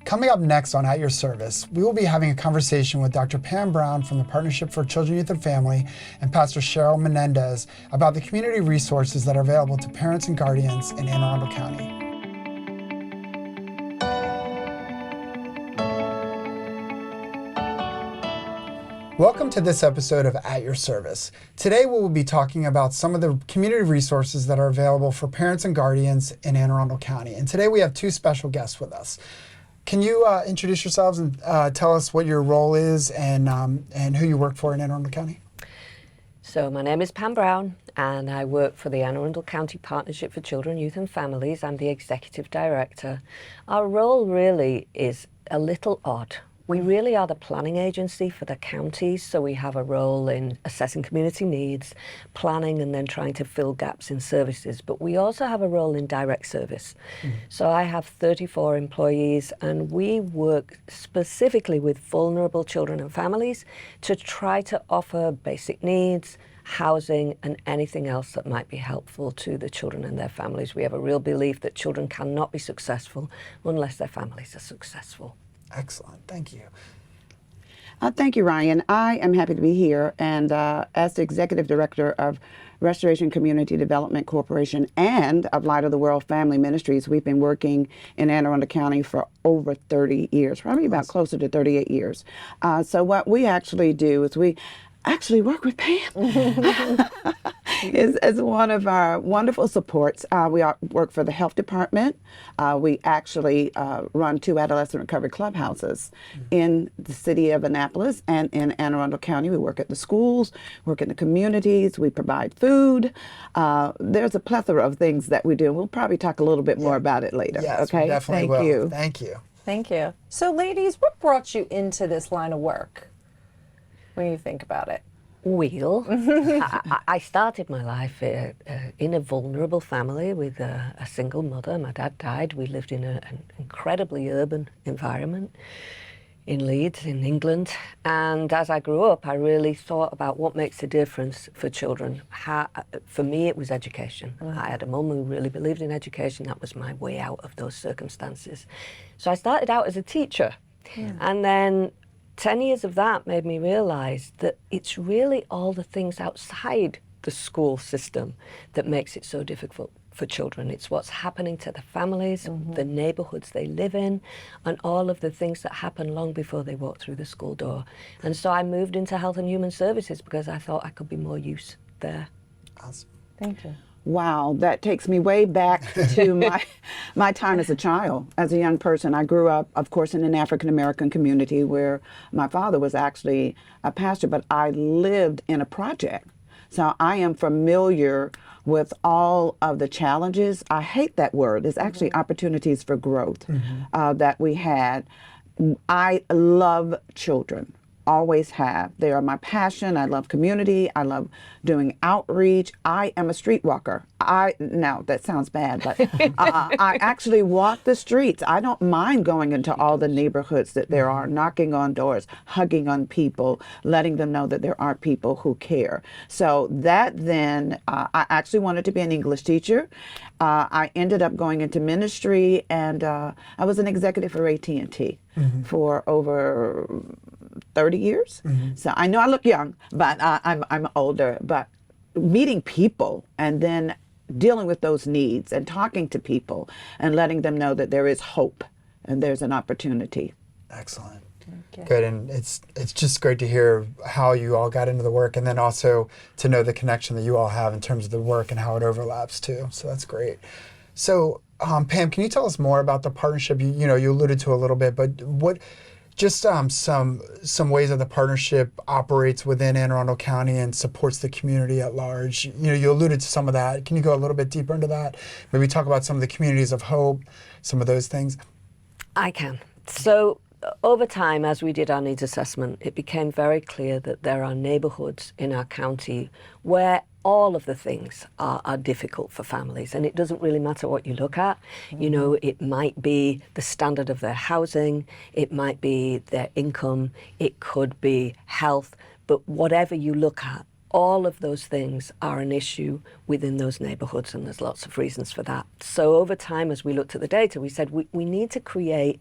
Coming up next on At Your Service, we will be having a conversation with Dr. Pam Brown from the Partnership for Children, Youth, and Family and Pastor Sheryl Menendez about the community resources that are available to parents and guardians in Anne Arundel County. Welcome to this episode of At Your Service. Today we will be talking about some of the community resources that are available for parents and guardians in Anne Arundel County. And today we have two special guests with us. Can you introduce yourselves and tell us what your role is and who you work for in Anne Arundel County? So my name is Pam Brown and I work for the Anne Arundel County Partnership for Children, Youth and Families. I'm the Executive Director. Our role really is a little odd. We really are the planning agency for the county, so we have a role in assessing community needs, planning, and then trying to fill gaps in services. But we also have a role in direct service. So I have 34 employees, and we work specifically with vulnerable children and families to try to offer basic needs, housing, and anything else that might be helpful to the children and their families. We have a real belief that children cannot be successful unless their families are successful. Excellent, thank you. Thank you, Ryan. I am happy to be here, and as the Executive Director of Restoration Community Development Corporation and of Light of the World Family Ministries, we've been working in Anne Arundel County for over 30 years, probably about closer to 38 years. So what we actually do is we actually work with Pam as one of our wonderful supports. We work for the health department. We actually run 2 adolescent recovery clubhouses in the city of Annapolis and in Anne Arundel County. We work at the schools, work in the communities, we provide food. There's a plethora of things that we do. We'll probably talk a little bit more about it later. Yes, okay? we definitely Thank will. you. Thank you. Thank you. So ladies, what brought you into this line of work when you think about it? Well, I started my life in a vulnerable family with a single mother. My dad died. We lived in an incredibly urban environment in Leeds, in England. And as I grew up, I really thought about what makes a difference for children. For me, it was education. I had a mum who really believed in education. That was my way out of those circumstances. So I started out as a teacher. And then 10 years of that made me realize that it's really all the things outside the school system that makes it so difficult for children. It's what's happening to the families, the neighborhoods they live in, and all of the things that happen long before they walk through the school door. And so I moved into health and human services because I thought I could be more use there. Awesome. Thank you. Wow, that takes me way back to my time as a child, as a young person. I grew up, of course, in an African-American community where my father was actually a pastor, but I lived in a project. So I am familiar with all of the challenges. I hate that word. It's actually opportunities for growth that we had. I love children. Always have. They are my passion. I love community. I love doing outreach. I am a streetwalker. Now that sounds bad, but I actually walk the streets. I don't mind going into all the neighborhoods that there are, knocking on doors, hugging on people, letting them know that there are people who care. So that then, I actually wanted to be an English teacher. I ended up going into ministry, and I was an executive for AT&T for over 30 years. So I know I look young, but I'm older. But meeting people and then dealing with those needs and talking to people and letting them know that there is hope and there's an opportunity. Excellent. Good, and it's just great to hear how you all got into the work, and then also to know the connection that you all have in terms of the work and how it overlaps too. So that's great. So Pam, can you tell us more about the partnership? You alluded to a little bit, but what? Just some ways that the partnership operates within Anne Arundel County and supports the community at large. You alluded to some of that. Can you go a little bit deeper into that? Maybe talk about some of the communities of hope, some of those things. I can. So over time, as we did our needs assessment, it became very clear that there are neighborhoods in our county where all of the things are difficult for families, and it doesn't really matter what you look at. It might be the standard of their housing, it might be their income, it could be health, but whatever you look at, all of those things are an issue within those neighborhoods, and there's lots of reasons for that. So over time, as we looked at the data, we said we need to create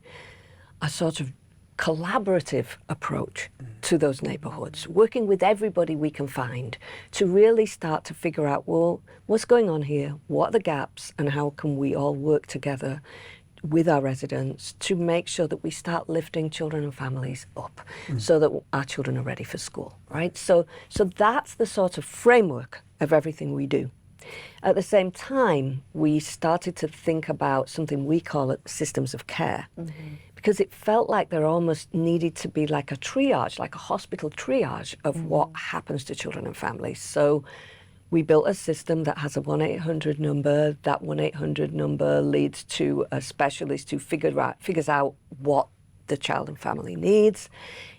a sort of collaborative approach to those neighborhoods, working with everybody we can find to really start to figure out, well, what's going on here, what are the gaps, and how can we all work together with our residents to make sure that we start lifting children and families up so that our children are ready for school, right? So that's the sort of framework of everything we do. At the same time, we started to think about something we call it systems of care, because it felt like there almost needed to be like a triage, like a hospital triage of what happens to children and families. So we built a system that has a 1-800 number. That 1-800 number leads to a specialist who figures out what the child and family needs.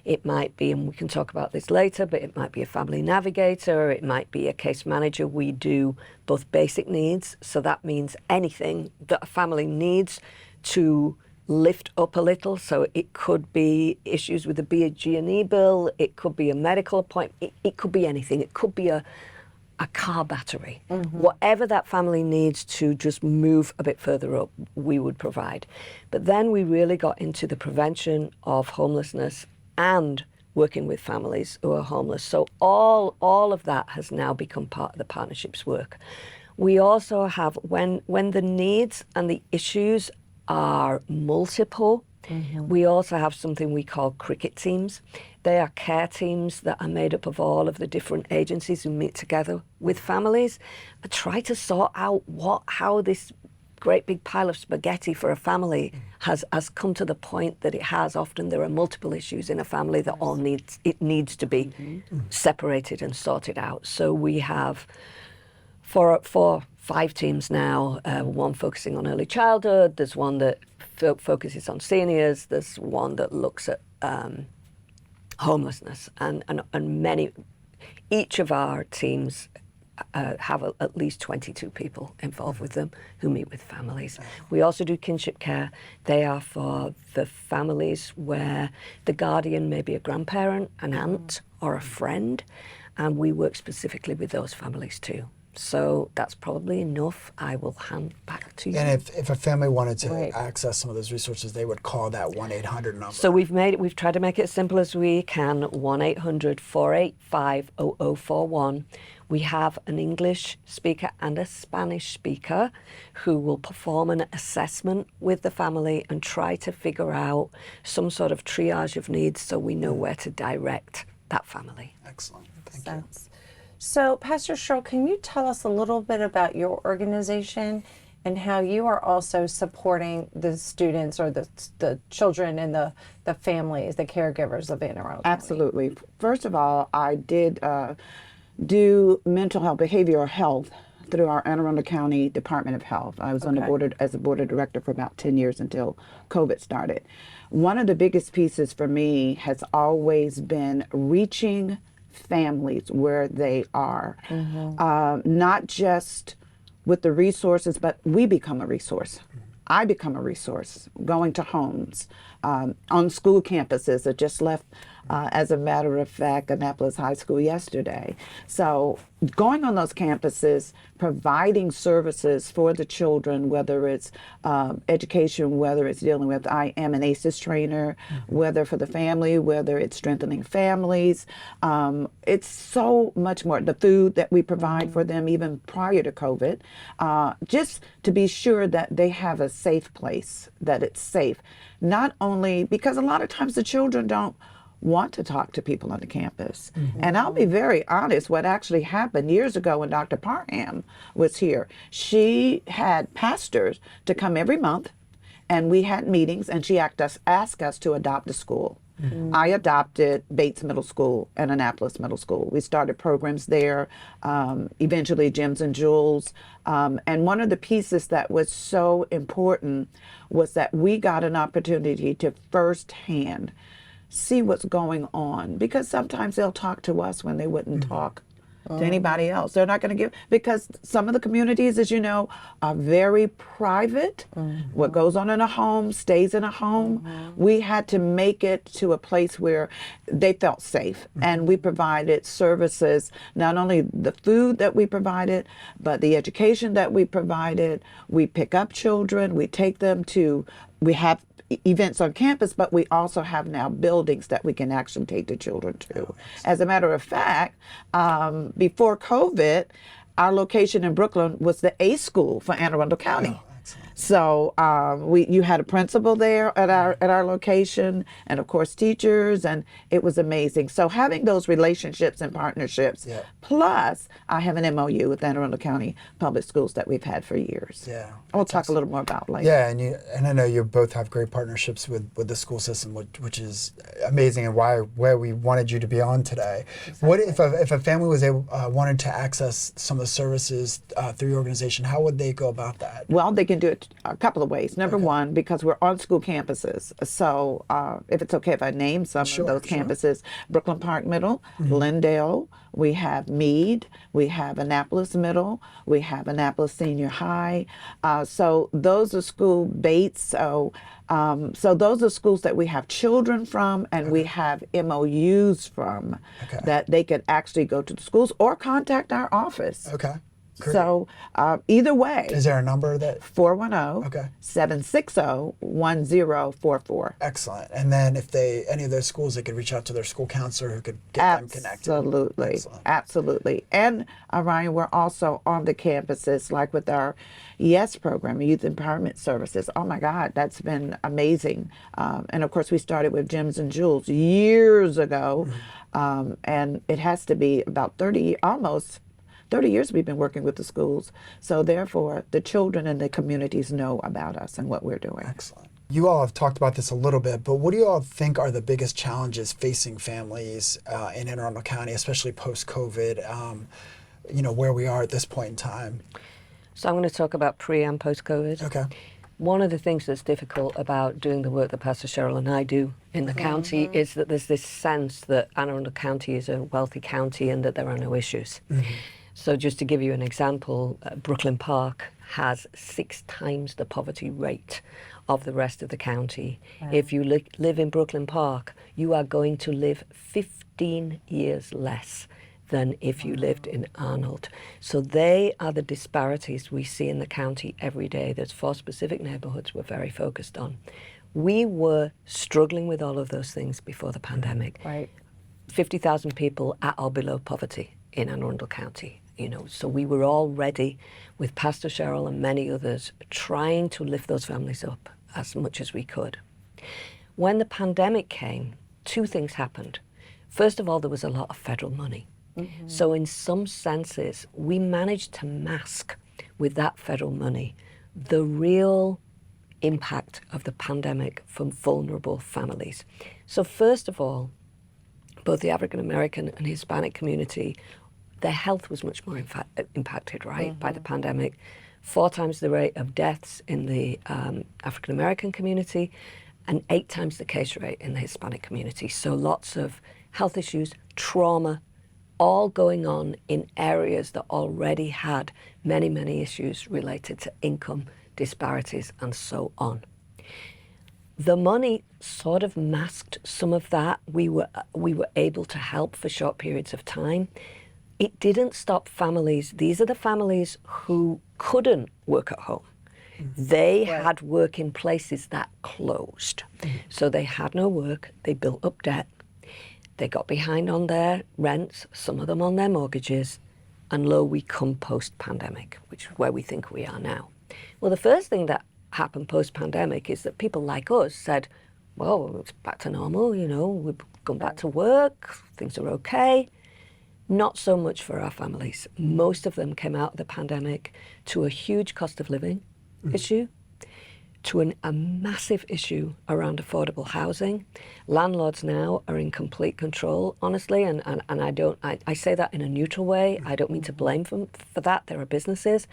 It might be, and we can talk about this later, but it might be a family navigator, it might be a case manager. We do both basic needs, so that means anything that a family needs to lift up a little. So it could be issues with the BG&E bill, it could be a medical appointment, it could be anything. It could be a car battery. Whatever that family needs to just move a bit further up, we would provide. But then we really got into the prevention of homelessness and working with families who are homeless. So all of that has now become part of the partnerships work. We also have, when the needs and the issues are multiple, we also have something we call cricket teams. They are care teams that are made up of all of the different agencies who meet together with families and try to sort out how this great big pile of spaghetti for a family has come to the point that it has. Often there are multiple issues in a family that all needs to be separated and sorted out. So we have for 5 teams now, one focusing on early childhood, there's one that focuses on seniors, there's one that looks at homelessness, and many, each of our teams have at least 22 people involved with them who meet with families. We also do kinship care. They are for the families where the guardian may be a grandparent, an aunt, or a friend, and we work specifically with those families too. So that's probably enough. I will hand back to you. And if a family wanted to access some of those resources, they would call that 1-800 number. So we've tried to make it as simple as we can, 1-800-485-0041. We have an English speaker and a Spanish speaker who will perform an assessment with the family and try to figure out some sort of triage of needs so we know where to direct that family. Excellent. Thank you. So, Pastor Sheryl, can you tell us a little bit about your organization and how you are also supporting the students or the children and the families, the caregivers of Anne Arundel County? Absolutely. First of all, I did do mental health, behavioral health through our Anne Arundel County Department of Health. I was on the board as a board of director for about 10 years until COVID started. One of the biggest pieces for me has always been reaching families where they are, not just with the resources, but we become a resource. I become a resource, going to homes, on school campuses. I just left, as a matter of fact, Annapolis High School yesterday. So going on those campuses, providing services for the children, whether it's education, whether it's dealing with, I am an ACEs trainer, whether for the family, whether it's strengthening families. It's so much more. The food that we provide for them even prior to COVID, just to be sure that they have a safe place, that it's safe. Not only because a lot of times the children don't want to talk to people on the campus. And I'll be very honest, what actually happened years ago when Dr. Parham was here, she had pastors to come every month and we had meetings and she asked us to adopt a school. I adopted Bates Middle School and Annapolis Middle School. We started programs there, eventually Gems and Jewels. And one of the pieces that was so important was that we got an opportunity to firsthand see what's going on, because sometimes they'll talk to us when they wouldn't talk to anybody else. They're not going to give, because some of the communities, as you know, are very private. What goes on in a home stays in a home. We had to make it to a place where they felt safe, and we provided services, not only the food that we provided, but the education that we provided. We pick up children, we take them to, we have events on campus, but we also have now buildings that we can actually take the children to. As a matter of fact, before COVID, our location in Brooklyn was the A school for Anne Arundel County. So you had a principal there at our location, and of course teachers, and it was amazing. So having those relationships and partnerships, plus I have an MOU with Anne Arundel County Public Schools that we've had for years. Yeah, I'll talk a little more about later. Yeah, and I know you both have great partnerships with the school system, which is amazing, and where we wanted you to be on today. Exactly. What if a family was wanted to access some of the services through your organization? How would they go about that? Well, they can do it a couple of ways. Number one, because we're on school campuses. So if it's okay if I name some of those campuses, Brooklyn Park Middle, Lindale, we have Meade, we have Annapolis Middle, we have Annapolis Senior High. So those are school Bates. So those are schools that we have children from, and we have MOUs from that they could actually go to the schools or contact our office. Okay. Great. So either way. Is there a number that? 410-760-1044. Excellent. And then if any of those schools, they could reach out to their school counselor who could get them connected. Absolutely. Excellent. Absolutely. And Ryan, we're also on the campuses, like with our YES program, Youth Empowerment Services. Oh my God, that's been amazing. And of course, we started with Gems and Jewels years ago. And it has to be about almost 30 years we've been working with the schools. So therefore, the children and the communities know about us and what we're doing. Excellent. You all have talked about this a little bit, but what do you all think are the biggest challenges facing families in Anne Arundel County, especially post-COVID, where we are at this point in time? So I'm going to talk about pre and post-COVID. Okay. One of the things that's difficult about doing the work that Pastor Sheryl and I do in the county is that there's this sense that Anne Arundel County is a wealthy county and that there are no issues. So just to give you an example, Brooklyn Park has 6 times the poverty rate of the rest of the county. Wow. If you live in Brooklyn Park, you are going to live 15 years less than if you lived in Arnold. So they are the disparities we see in the county every day. There's 4 specific neighborhoods we're very focused on. We were struggling with all of those things before the pandemic. Right. 50,000 people at or below poverty in Anne Arundel County. So we were already, with Pastor Sheryl and many others, trying to lift those families up as much as we could. When the pandemic came, 2 things happened. First of all, there was a lot of federal money. So in some senses, we managed to mask with that federal money the real impact of the pandemic for vulnerable families. So first of all, both the African American and Hispanic community, their health was much more impacted, right, by the pandemic. 4 times the rate of deaths in the African American community and 8 times the case rate in the Hispanic community. So lots of health issues, trauma, all going on in areas that already had many, many issues related to income disparities and so on. The money sort of masked some of that. We were able to help for short periods of time. It didn't stop families. These are the families who couldn't work at home. They had work in places that closed. So they had no work, they built up debt, they got behind on their rents, some of them on their mortgages, and lo, we come post-pandemic, which is where we think we are now. Well, the first thing that happened post-pandemic is that people like us said, well, it's back to normal, we've gone back to work, things are okay. Not so much for our families. Most of them came out of the pandemic to a huge cost of living issue, to a massive issue around affordable housing. Landlords now are in complete control, honestly, and I say that in a neutral way. I don't mean to blame them for that. There are businesses,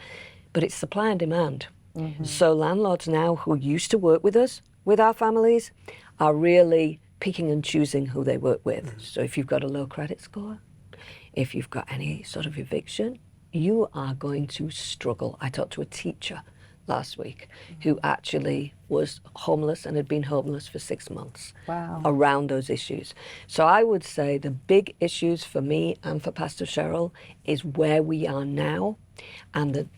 but it's supply and demand. So landlords now who used to work with us, with our families, are really picking and choosing who they work with. So if you've got a low credit score, if you've got any sort of eviction, you are going to struggle. I talked to a teacher last week who actually was homeless and had been homeless for 6 months around those issues. So I would say the big issues for me and for Pastor Sheryl is where we are now and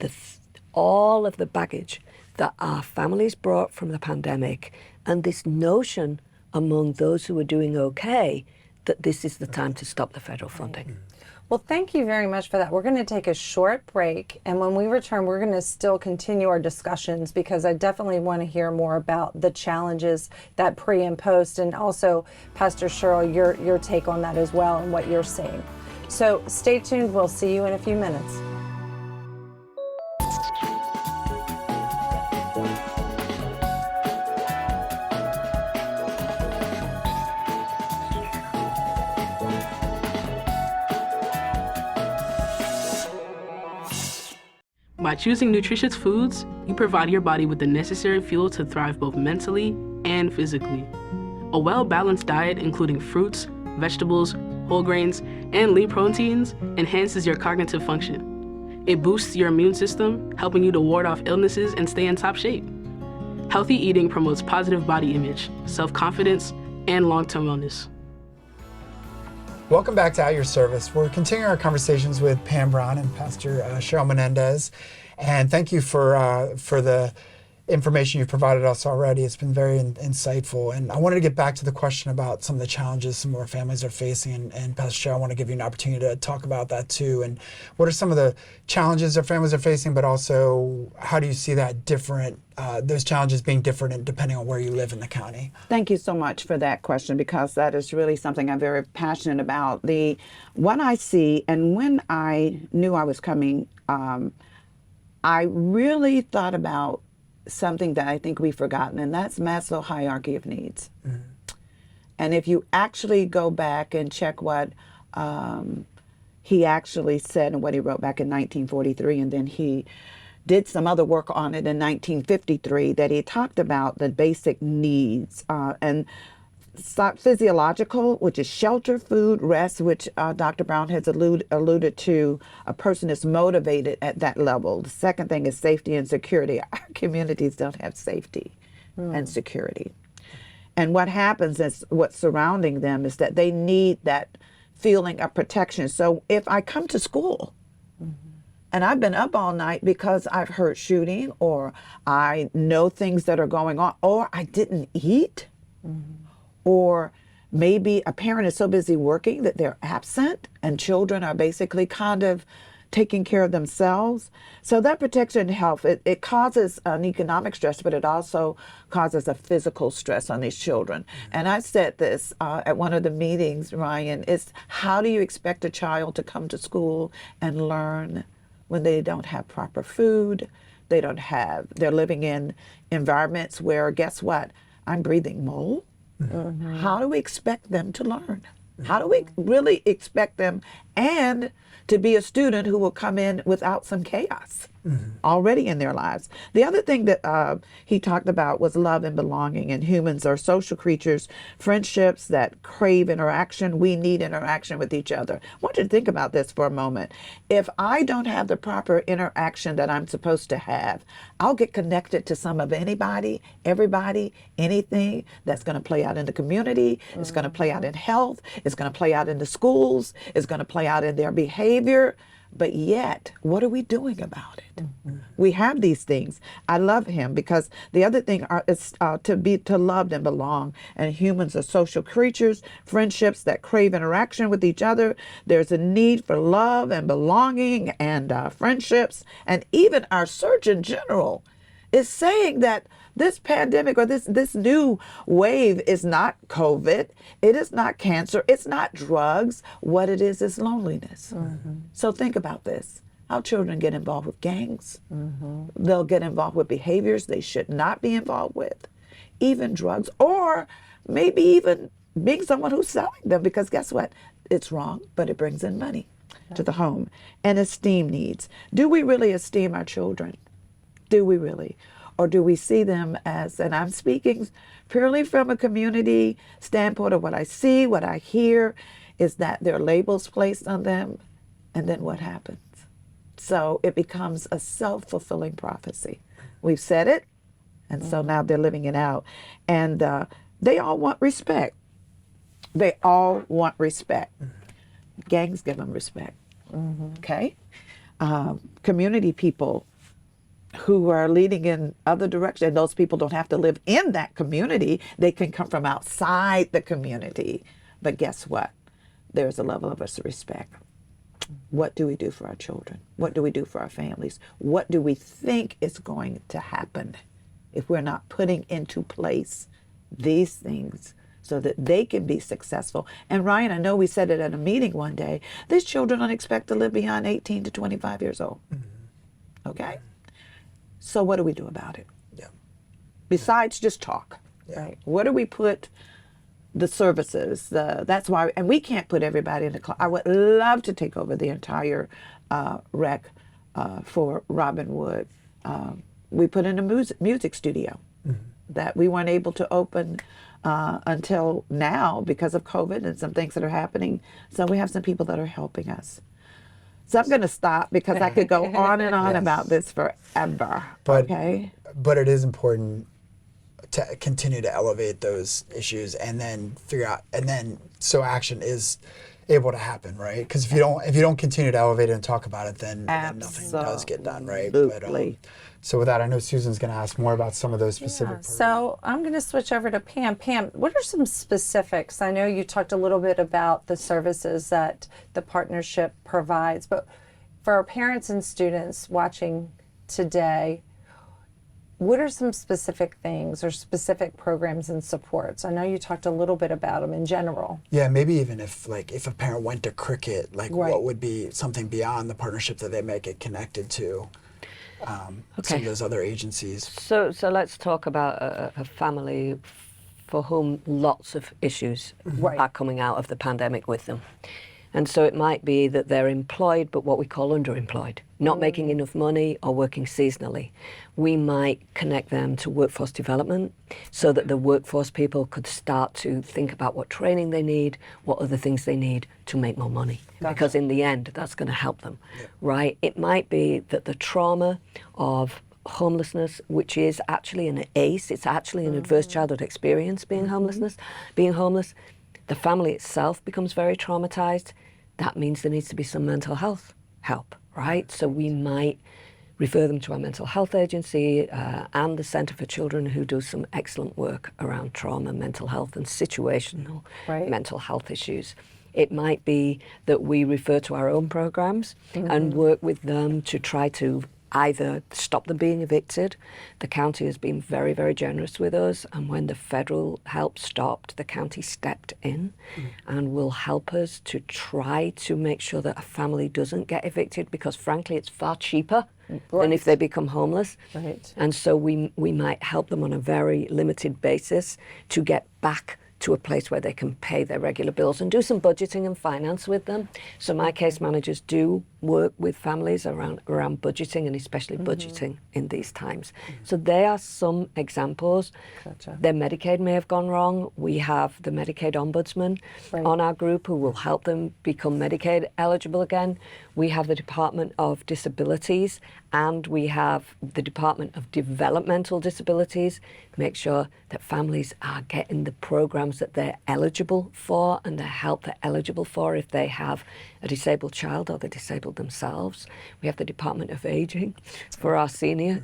all of the baggage that our families brought from the pandemic and this notion among those who are doing okay that this is the time to stop the federal funding. Well, thank you very much for that. We're going to take a short break, and when we return, we're going to still continue our discussions, because I definitely want to hear more about the challenges that pre and post, and also, Pastor Sheryl, your take on that as well and what you're seeing. So stay tuned. We'll see you in a few minutes. By choosing nutritious foods, you provide your body with the necessary fuel to thrive both mentally and physically. A well-balanced diet, including fruits, vegetables, whole grains, and lean proteins, enhances your cognitive function. It boosts your immune system, helping you to ward off illnesses and stay in top shape. Healthy eating promotes positive body image, self-confidence, and long-term wellness. Welcome back to At Your Service. We're continuing our conversations with Pam Brown and Pastor Sheryl Menendez. And thank you for the information you've provided us already. It's been very insightful. And I wanted to get back to the question about some of the challenges some of our families are facing. And Pastor Sheryl, I want to give you an opportunity to talk about that too. And what are some of the challenges our families are facing, but also how do you see that different, those challenges being different depending on where you live in the county? Thank you so much for that question, because that is really something I'm very passionate about. What I see, and when I knew I was coming, I really thought about something that I think we've forgotten, and that's Maslow's hierarchy of needs. Mm-hmm. And if you actually go back and check what he actually said and what he wrote back in 1943, and then he did some other work on it in 1953, that he talked about the basic needs and physiological, which is shelter, food, rest, which Dr. Brown has alluded to. A person is motivated at that level. The second thing is safety and security. Our communities don't have safety and security. And what happens is what's surrounding them is that they need that feeling of protection. So if I come to school and I've been up all night because I've heard shooting, or I know things that are going on, or I didn't eat, or maybe a parent is so busy working that they're absent and children are basically kind of taking care of themselves. So that protection and health, it causes an economic stress, but it also causes a physical stress on these children. And I said this at one of the meetings, Ryan, is how do you expect a child to come to school and learn when they don't have proper food? They're living in environments where, guess what? I'm breathing mold. Mm-hmm. How do we expect them to learn? How do we really expect them and to be a student who will come in without some chaos already in their lives? The other thing that he talked about was love and belonging, and humans are social creatures, friendships that crave interaction. We need interaction with each other. I want you to think about this for a moment. If I don't have the proper interaction that I'm supposed to have, I'll get connected to some of anybody, everybody, anything that's going to play out in the community. It's going to play out in health. It's going to play out in the schools. It's going to play out in their behavior. But yet, what are we doing about it? We have these things. I love him because the other thing is to love and belong. And humans are social creatures, friendships that crave interaction with each other. There's a need for love and belonging and friendships. And even our Surgeon General is saying that this pandemic or this new wave is not COVID. It is not cancer. It's not drugs. What it is loneliness. So think about this. Our children get involved with gangs. They'll get involved with behaviors they should not be involved with, even drugs, or maybe even being someone who's selling them, because guess what? It's wrong, but it brings in money to the home. And esteem needs. Do we really esteem our children? Do we really? Or do we see them as, and I'm speaking purely from a community standpoint of what I see, what I hear, is that there are labels placed on them, and then what happens? So it becomes a self-fulfilling prophecy. We've said it, and so now they're living it out. And they all want respect. They all want respect. Gangs give them respect, okay? Community people who are leading in other directions. Those people don't have to live in that community. They can come from outside the community. But guess what? There's a level of us respect. What do we do for our children? What do we do for our families? What do we think is going to happen if we're not putting into place these things so that they can be successful? And Ryan, I know we said it at a meeting one day, these children don't expect to live beyond 18 to 25 years old. Okay? So what do we do about it? Yeah. Besides just talk, right? What do we put the services? That's why, and we can't put everybody in the class. I would love to take over the entire rec for Robin Wood. We put in a music studio that we weren't able to open until now because of COVID and some things that are happening. So we have some people that are helping us. So I'm going to stop because I could go on and on about this forever. Okay. But it is important to continue to elevate those issues and then figure out, and then so action is able to happen, right? Because if you don't continue to elevate it and talk about it, then nothing does get done, right? Absolutely. So with that, I know Susan's going to ask more about some of those specific. So I'm going to switch over to Pam. Pam, what are some specifics? I know you talked a little bit about the services that the partnership provides, but for our parents and students watching today, what are some specific things or specific programs and supports? I know you talked a little bit about them in general. Yeah, maybe even if a parent went to cricket, what would be something beyond the partnership that they may get connected to? Some of those other agencies. So let's talk about a family for whom lots of issues are coming out of the pandemic with them. And so it might be that they're employed, but what we call underemployed, not making enough money or working seasonally. We might connect them to workforce development so that the workforce people could start to think about what training they need, what other things they need to make more money. Gotcha. Because in the end, that's going to help them, right? It might be that the trauma of homelessness, which is actually an ACE, it's actually an adverse childhood experience, being homeless, the family itself becomes very traumatized. That means there needs to be some mental health help, right? So we might refer them to our mental health agency and the Centre for Children, who do some excellent work around trauma, mental health and situational mental health issues. It might be that we refer to our own programs and work with them to try to either stop them being evicted. The county has been very, very generous with us, and when the federal help stopped, the county stepped in and will help us to try to make sure that a family doesn't get evicted, because frankly it's far cheaper than if they become homeless. And so we might help them on a very limited basis to get back to a place where they can pay their regular bills and do some budgeting and finance with them. So my case managers do work with families around budgeting, and especially budgeting in these times. So there are some examples. Their Medicaid may have gone wrong. We have the Medicaid Ombudsman on our group who will help them become Medicaid eligible again. We have the Department of Disabilities, and we have the Department of Developmental Disabilities. Make sure that families are getting the programs that they're eligible for and the help they're eligible for if they have a disabled child or they're disabled themselves. We have the Department of Aging for our senior.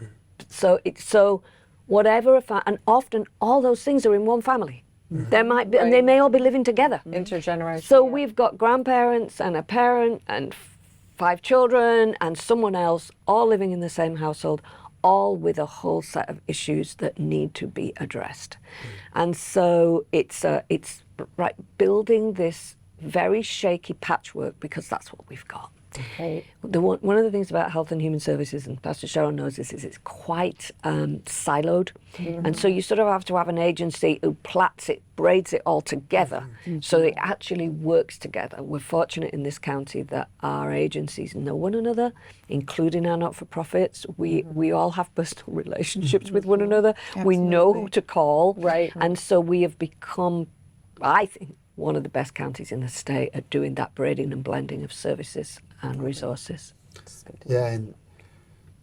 So whatever, and often all those things are in one family. There might be, and they may all be living together. Intergenerational. So we've got grandparents and a parent and 5 children and someone else all living in the same household, all with a whole set of issues that need to be addressed. And so it's building this very shaky patchwork, because that's what we've got. One of the things about Health and Human Services, and Pastor Sheryl knows this, is it's quite siloed. And so you sort of have to have an agency who plats it, braids it all together so it actually works together. We're fortunate in this county that our agencies know one another, including our not-for-profits. We all have personal relationships with one another. We know who to call. And so we have become, I think, one of the best counties in the state at doing that braiding and blending of services and resources. Yeah, and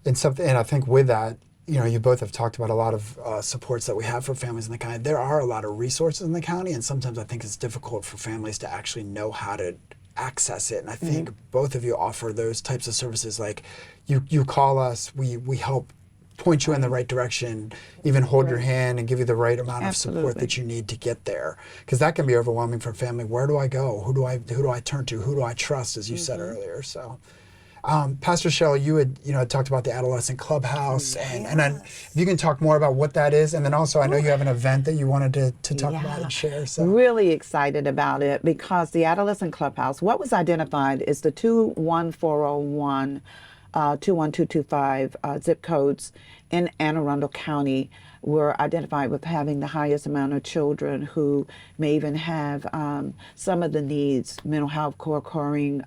I think with that, you both have talked about a lot of supports that we have for families in the county. There are a lot of resources in the county, and sometimes I think it's difficult for families to actually know how to access it. And I think both of you offer those types of services. Like you call us, we help point you in the right direction, even hold your hand and give you the right amount of support Absolutely. that you need to get there. Because that can be overwhelming for a family. Where do I go? Who do I turn to? Who do I trust, as you said earlier? So. Pastor Sheryl, you had talked about the adolescent clubhouse, and then if you can talk more about what that is, and then also I know you have an event that you wanted to talk about and share. So Really excited about it because the adolescent clubhouse, what was identified is the 21401, 21225 zip codes in Anne Arundel County were identified with having the highest amount of children who may even have some of the needs, mental health co-occurring,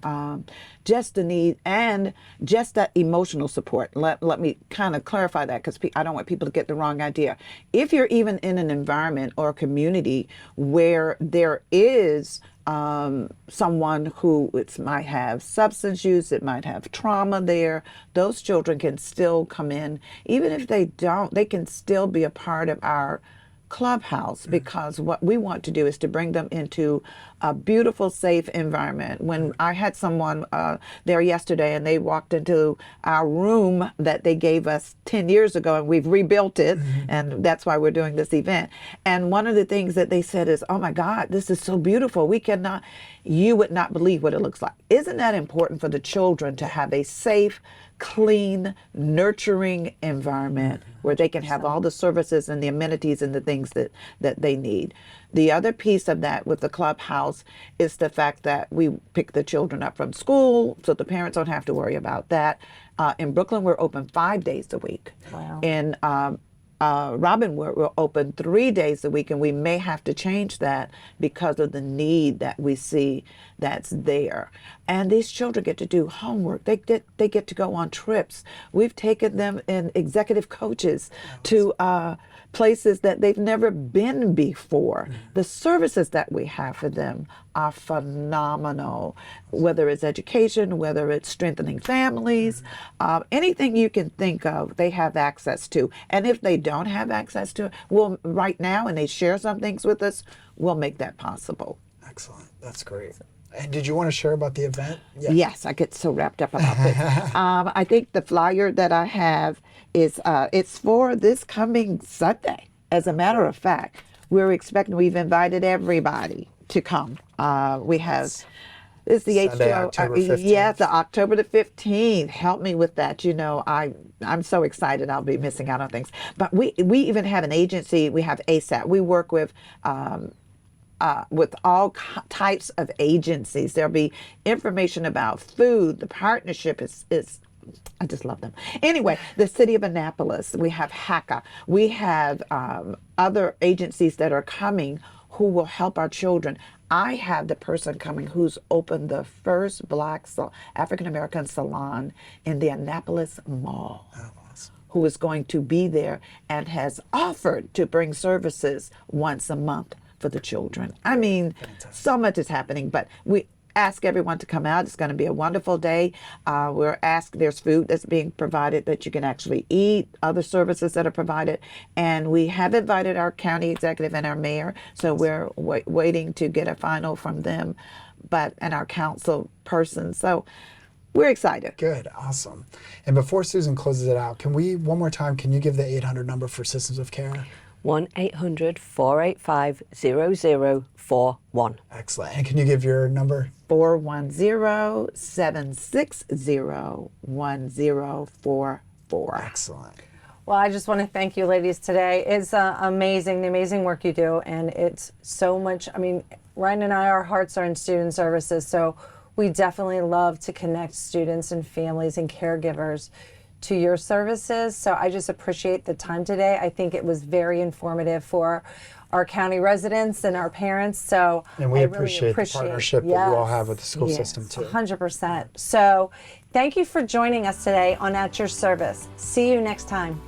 just the need and just that emotional support. Let me kind of clarify that because I don't want people to get the wrong idea. If you're even in an environment or a community where there is someone who might have substance use, it might have trauma there, those children can still come in. Even if they don't, they can still be a part of our clubhouse because what we want to do is to bring them into a beautiful, safe environment. When I had someone there yesterday and they walked into our room that they gave us 10 years ago and we've rebuilt it, and that's why we're doing this event. And one of the things that they said is, oh my God, this is so beautiful. You would not believe what it looks like. Isn't that important for the children to have a safe, clean, nurturing environment where they can have all the services and the amenities and the things that they need? The other piece of that with the clubhouse is the fact that we pick the children up from school so the parents don't have to worry about that. In Brooklyn, we're open 5 days a week. Wow. In Robinwood, we're open 3 days a week, and we may have to change that because of the need that we see that's there. And these children get to do homework. They get to go on trips. We've taken them in executive coaches to places that they've never been before. The services that we have for them are phenomenal, whether it's education, whether it's strengthening families, anything you can think of, they have access to. And if they don't have access to it, right now, and they share some things with us, we'll make that possible. excellent. That's great. And did you want to share about the event? Yeah. Yes, I get so wrapped up about this. I think the flyer that I have is it's for this coming Sunday. As a matter of fact, we've invited everybody to come. We have it's the Sunday, H2O. October 15th. Yes, the October the 15th. Help me with that. You know, I'm so excited. I'll be missing out on things. But we even have an agency. We have ASAP. We work with all types of agencies. There'll be information about food. The partnership is I just love them. Anyway, the city of Annapolis, we have HACA. We have other agencies that are coming who will help our children. I have the person coming who's opened the first Black African-American salon in the Annapolis Mall. Oh, awesome. Who is going to be there and has offered to bring services once a month for the children. I mean, so much is happening, but we ask everyone to come out. It's going to be a wonderful day. There's food that's being provided that you can actually eat, other services that are provided. And we have invited our county executive and our mayor, so we're waiting to get a final from them, and our council person. So we're excited. Good, awesome. And before Susan closes it out, can you give the 800 number for Systems of Care? 1-800-485-0041. Excellent. And can you give your number? 410-760-1044. Excellent. Well, I just want to thank you ladies today. It's amazing, the amazing work you do. And it's so much, I mean, Ryan and I, our hearts are in student services. So we definitely love to connect students and families and caregivers to your services. So I just appreciate the time today. I think it was very informative for our county residents and our parents. So And we I appreciate the partnership that you all have with the school system too. 100%. So thank you for joining us today on At Your Service. See you next time.